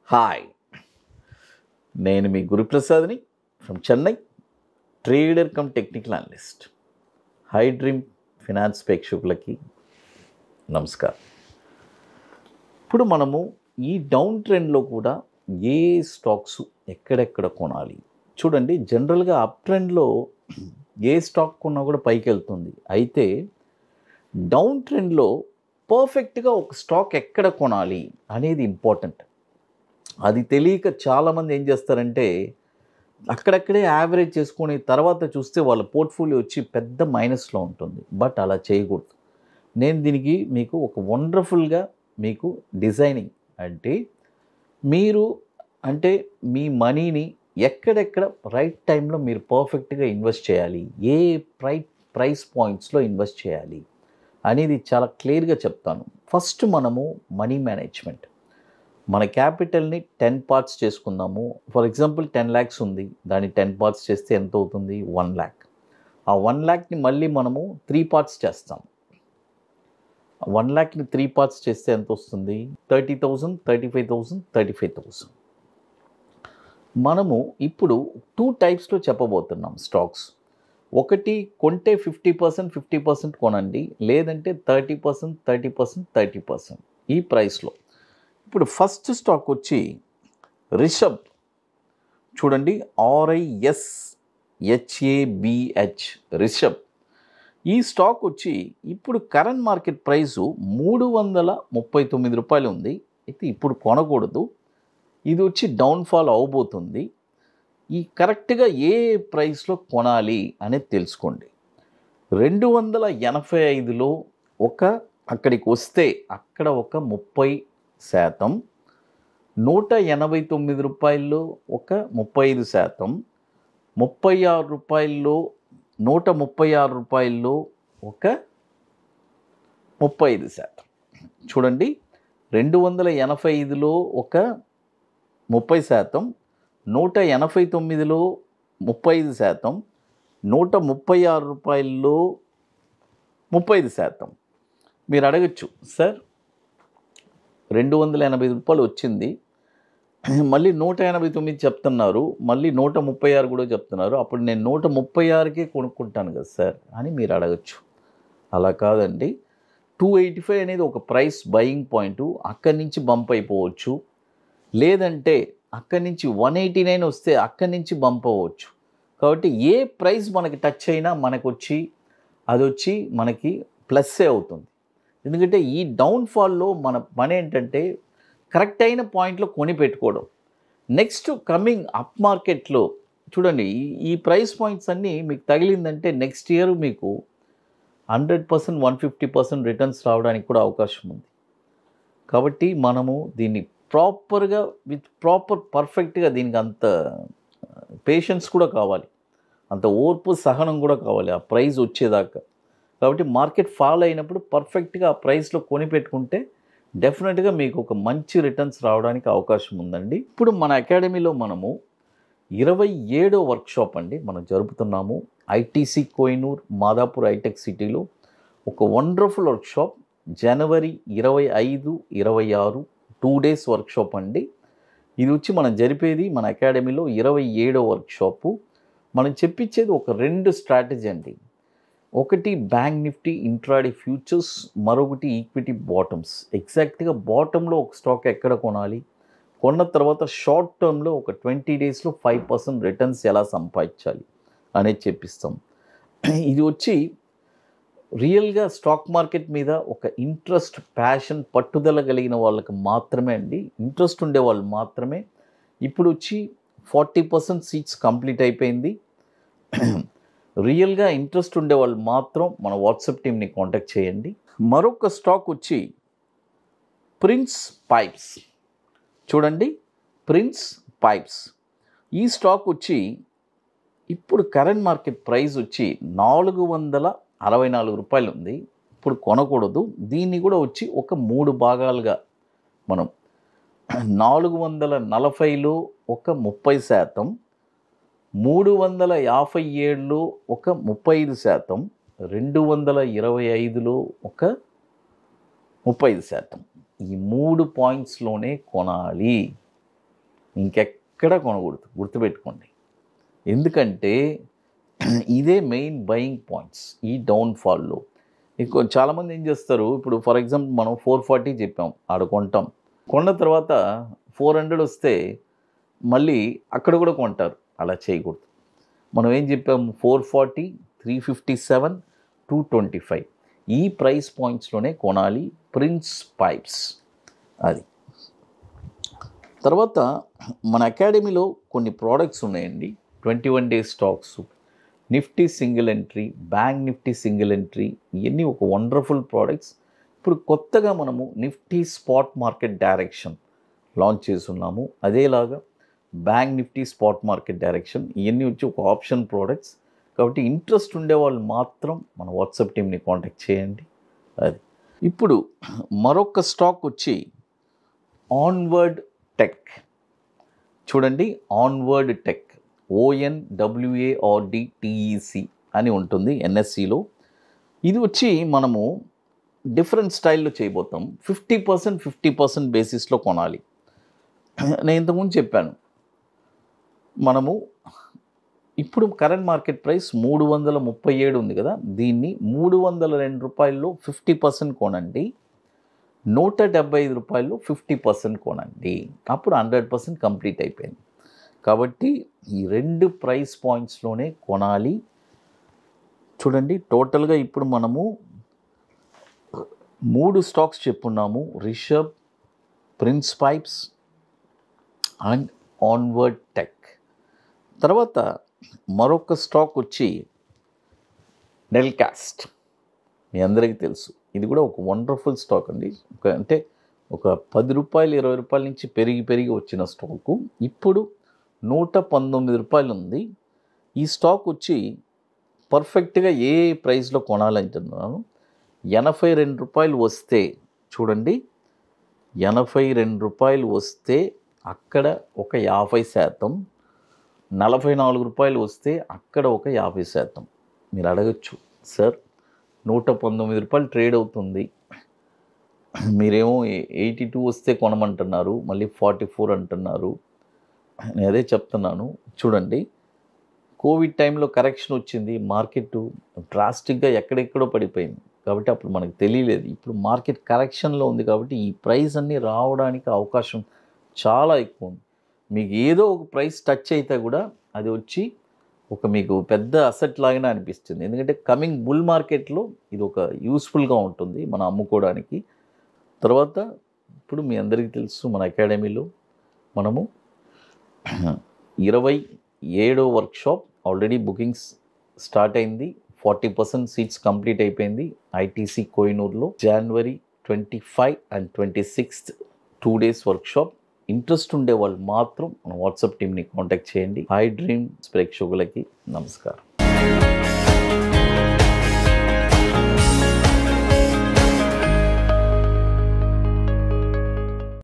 Hi, నేను మీ గురుప్రసాద్ని from Chennai, trader cum technical analyst. High dream finance ప్రేక్షకులకి నమస్కారం. ఇప్పుడు మనము ఈ డౌన్ ట్రెండ్లో కూడా ఏ స్టాక్స్ ఎక్కడెక్కడ కొనాలి చూడండి. జనరల్గా అప్ ట్రెండ్లో ఏ స్టాక్ కొన్నా కూడా పైకి వెళ్తుంది. అయితే డౌన్ ట్రెండ్లో పర్ఫెక్ట్గా ఒక స్టాక్ ఎక్కడ కొనాలి అనేది ఇంపార్టెంట్. అది తెలియక చాలామంది ఏం చేస్తారంటే అక్కడక్కడే యావరేజ్ చేసుకొని తర్వాత చూస్తే వాళ్ళ పోర్ట్ఫోలియో వచ్చి పెద్ద మైనస్లో ఉంటుంది. బట్ అలా చేయకూడదు. నేను దీనికి మీకు ఒక వండర్ఫుల్గా మీకు డిజైనింగ్ మీరు మీ మనీని ఎక్కడెక్కడ రైట్ టైంలో మీరు పర్ఫెక్ట్గా ఇన్వెస్ట్ చేయాలి, ఏ ప్రైస్ పాయింట్స్లో ఇన్వెస్ట్ చేయాలి అనేది చాలా క్లియర్గా చెప్తాను. ఫస్ట్ మనము మనీ మేనేజ్మెంట్. మన క్యాపిటల్ని 10 పార్ట్స్ చేసుకుందాము. ఫర్ ఎగ్జాంపుల్ 10 lakhs ఉంది, దాన్ని 10 parts చేస్తే ఎంత అవుతుంది? 1 lakh. ఆ 1 lakhని మళ్ళీ మనము 3 parts చేస్తాం. 1 lakhని 3 parts చేస్తే ఎంత వస్తుంది? 30,000, 35,000, 35,000. మనము ఇప్పుడు 2 typesలో చెప్పబోతున్నాం స్టాక్స్. ఒకటి కొంటే 50%, 50% కొనండి, లేదంటే 30%, 30%, 30% ఈ ప్రైస్లో. ఇప్పుడు ఫస్ట్ స్టాక్ వచ్చి రిషబ్. చూడండి, RISHABH రిషబ్. ఈ స్టాక్ వచ్చి ఇప్పుడు కరెంట్ మార్కెట్ ప్రైసు 339 రూపాయలు ఉంది. అయితే ఇప్పుడు కొనకూడదు, ఇది వచ్చి డౌన్ఫాల్ అవబోతుంది. ఈ కరెక్ట్గా ఏ ప్రైస్లో కొనాలి అనేది తెలుసుకోండి. 285లో అక్కడికి వస్తే అక్కడ ఒక 30%, 189 రూపాయల్లో ఒక 35%, 36 రూపాయల్లో 136 రూపాయల్లో ఒక 35%. చూడండి, 285లో ఒక 30%, 189లో 35%, 136 రూపాయల్లో 35%. మీరు అడగచ్చు, సార్ 285 రూపాయలు వచ్చింది, మళ్ళీ 189 చెప్తున్నారు, మళ్ళీ 136 కూడా చెప్తున్నారు, అప్పుడు నేను 136కే కొనుక్కుంటాను కదా సార్ అని మీరు అడగచ్చు. అలా కాదండి. 285 అనేది ఒక ప్రైస్ బయింగ్ పాయింట్. అక్కడి నుంచి బంప్ అయిపోవచ్చు, లేదంటే అక్కడి నుంచి 189 వస్తే అక్కడి నుంచి బంప్ అవ్వచ్చు. కాబట్టి ఏ ప్రైస్ మనకి టచ్ అయినా అది వచ్చి మనకి ప్లస్సే అవుతుంది. ఎందుకంటే ఈ డౌన్ఫాల్లో మన పని ఏంటంటే కరెక్ట్ అయిన పాయింట్లో కొని పెట్టుకోవడం. నెక్స్ట్ కమింగ్ అప్ మార్కెట్లో చూడండి, ఈ ప్రైస్ పాయింట్స్ అన్నీ మీకు తగిలిందంటే నెక్స్ట్ ఇయర్ మీకు 100%, 150% రిటర్న్స్ రావడానికి కూడా అవకాశం ఉంది. కాబట్టి మనము దీన్ని ప్రాపర్గా పర్ఫెక్ట్గా దీనికి అంత పేషెన్స్ కూడా కావాలి, అంత ఓర్పు సహనం కూడా కావాలి ఆ ప్రైస్ వచ్చేదాకా. కాబట్టి మార్కెట్ ఫాల్ అయినప్పుడు పర్ఫెక్ట్గా ఆ ప్రైస్లో కొని పెట్టుకుంటే డెఫినెట్గా మీకు ఒక మంచి రిటర్న్స్ రావడానికి అవకాశం ఉందండి. ఇప్పుడు మన అకాడమీలో మనము 27వ వర్క్షాప్ మనం జరుపుతున్నాము. ఐటీసీ కోహినూర్ మాదాపూర్ హైటెక్ సిటీలో ఒక వండర్ఫుల్ వర్క్షాప్. జనవరి 25, 26 2 days వర్క్షాప్ అండి. ఇది వచ్చి మనం జరిపేది మన అకాడమీలో 27వ వర్క్షాపు. మనం చెప్పించేది ఒక 2 స్ట్రాటజీ అండి. ఒకటి బ్యాంక్ నిఫ్టీ ఇంట్రాడే ఫ్యూచర్స్, మరొకటి ఈక్విటీ బాటమ్స్. ఎగ్జాక్ట్గా బాటంలో ఒక స్టాక్ ఎక్కడ కొనాలి, కొన్న తర్వాత షార్ట్ టర్మ్లో ఒక 20 daysలో 5% రిటర్న్స్ ఎలా సంపాదించాలి అనేది చెప్పిస్తాం. ఇది వచ్చి రియల్గా స్టాక్ మార్కెట్ మీద ఒక ఇంట్రెస్ట్, ప్యాషన్, పట్టుదల కలిగిన వాళ్ళకి మాత్రమే అండి. ఇంట్రెస్ట్ ఉండే వాళ్ళు మాత్రమే. ఇప్పుడు వచ్చి 40% సీట్స్ కంప్లీట్ అయిపోయింది. రియల్గా ఇంట్రెస్ట్ ఉండే వాళ్ళు మాత్రం మన వాట్సాప్ టీమ్ని కాంటాక్ట్ చేయండి. మరొక స్టాక్ వచ్చి ప్రిన్స్ పైప్స్. చూడండి, ప్రిన్స్ పైప్స్. ఈ స్టాక్ వచ్చి ఇప్పుడు కరెంట్ మార్కెట్ ప్రైస్ వచ్చి 464 రూపాయలు ఉంది. ఇప్పుడు కొనకూడదు. దీన్ని కూడా వచ్చి ఒక 3 భాగాలుగా మనం 440లో ఒక 30%, 357లో ఒక 35%, 225లో ఒక 35%. ఈ 3 పాయింట్స్లోనే కొనాలి, ఇంకెక్కడ కొనకూడదు, గుర్తుపెట్టుకోండి. ఎందుకంటే ఇదే మెయిన్ బయింగ్ పాయింట్స్ ఈ డౌన్ఫాల్లో. ఇంకో చాలామంది ఏం చేస్తారు, ఇప్పుడు ఫర్ ఎగ్జాంపుల్ మనం 440 చెప్పాం, ఆడ కొంటాం, కొన్న తర్వాత 400 వస్తే మళ్ళీ అక్కడ కూడా కొంటారు. అలా చేయకూడదు. మనం ఏం చెప్పాము, 440, 357, 225 ఈ ప్రైస్ పాయింట్స్లోనే కొనాలి ప్రిన్స్ పైప్స్. అది తర్వాత మన అకాడమీలో కొన్ని ప్రోడక్ట్స్ ఉన్నాయండి, 21 days stocks, Nifty single entry, bank Nifty single entry, ఇవన్నీ ఒక వండర్ఫుల్ ప్రోడక్ట్స్. ఇప్పుడు కొత్తగా మనము Nifty spot market direction launch చేస్తున్నాము. అదేలాగా bank Nifty spot market direction, ఇవన్నీ వచ్చి ఒక ఆప్షన్ ప్రోడక్ట్స్. కాబట్టి ఇంట్రెస్ట్ ఉండేవాళ్ళు మాత్రం మన వాట్సాప్ టీమ్ని కాంటాక్ట్ చేయండి. అది ఇప్పుడు మరొక స్టాక్ వచ్చి ఆన్వర్డ్ టెక్. చూడండి, ఆన్వర్డ్ టెక్, ONWARDTEC అని ఉంటుంది ఎన్ఎస్సిలో. ఇది వచ్చి మనము డిఫరెంట్ స్టైల్లో చేయబోతాం. 50% బేసిస్లో కొనాలి. నేను ఇంతకుముందు చెప్పాను, మనము ఇప్పుడు కరెంట్ మార్కెట్ ప్రైస్ 337 ఉంది కదా, దీన్ని 302 రూపాయల్లో 50% కొనండి, 175 రూపాయల్లో 50% కొనండి, అప్పుడు 100% కంప్లీట్ అయిపోయింది. కాబట్టి ఈ 2 ప్రైస్ పాయింట్స్లోనే కొనాలి. చూడండి, టోటల్గా ఇప్పుడు మనము 3 స్టాక్స్ చెప్పున్నాము, Rishabh, prince pipes and onward tech. తర్వాత మరొక స్టాక్ వచ్చి డెల్కాస్ట్. మీ అందరికీ తెలుసు, ఇది కూడా ఒక వండర్ఫుల్ స్టాక్ అండి. అంటే ఒక 10 రూపాయలు 20 రూపాయల నుంచి పెరిగి వచ్చిన స్టాకు ఇప్పుడు 119 రూపాయలు ఉంది. ఈ స్టాక్ వచ్చి పర్ఫెక్ట్గా ఏ ప్రైస్లో కొనాలంటున్నాను, 82 రూపాయలు వస్తే, చూడండి 82 రూపాయలు వస్తే అక్కడ ఒక 50%, 44 రూపాయలు వస్తే అక్కడ ఒక 50%. మీరు అడగచ్చు, సార్ 119 రూపాయలు ట్రేడ్ అవుతుంది, మీరేమో 82 వస్తే కొనమంటున్నారు, మళ్ళీ 44 అంటున్నారు. నేను అదే చెప్తున్నాను, చూడండి కోవిడ్ టైంలో కరెక్షన్ వచ్చింది, మార్కెట్ డ్రాస్టిక్గా ఎక్కడెక్కడో పడిపోయింది, కాబట్టి అప్పుడు మనకు తెలియలేదు. ఇప్పుడు మార్కెట్ కరెక్షన్లో ఉంది కాబట్టి ఈ ప్రైస్ అన్నీ రావడానికి అవకాశం చాలా ఎక్కువ ఉంది. మీకు ఏదో ఒక ప్రైస్ టచ్ అయితే కూడా అది వచ్చి ఒక మీకు పెద్ద అసెట్ లాగానే అనిపిస్తుంది. ఎందుకంటే కమింగ్ బుల్ మార్కెట్లో ఇది ఒక యూస్ఫుల్గా ఉంటుంది మనం అమ్ముకోవడానికి. తర్వాత ఇప్పుడు మీ అందరికీ తెలుసు, మన అకాడమీలో మనము 27వ వర్క్షాప్ ఆల్రెడీ బుకింగ్స్ స్టార్ట్ అయింది. 40% సీట్స్ కంప్లీట్ అయిపోయింది ఐటీసీ కోహినూర్లో. January 25 and 26 2 days workshop. Interest ఉండే వాళ్ళు మాత్రం మన వాట్సాప్ టీమ్ని కాంటాక్ట్ చేయండి. హై డ్రీమ్స్ ప్రేక్షకులకి నమస్కారం.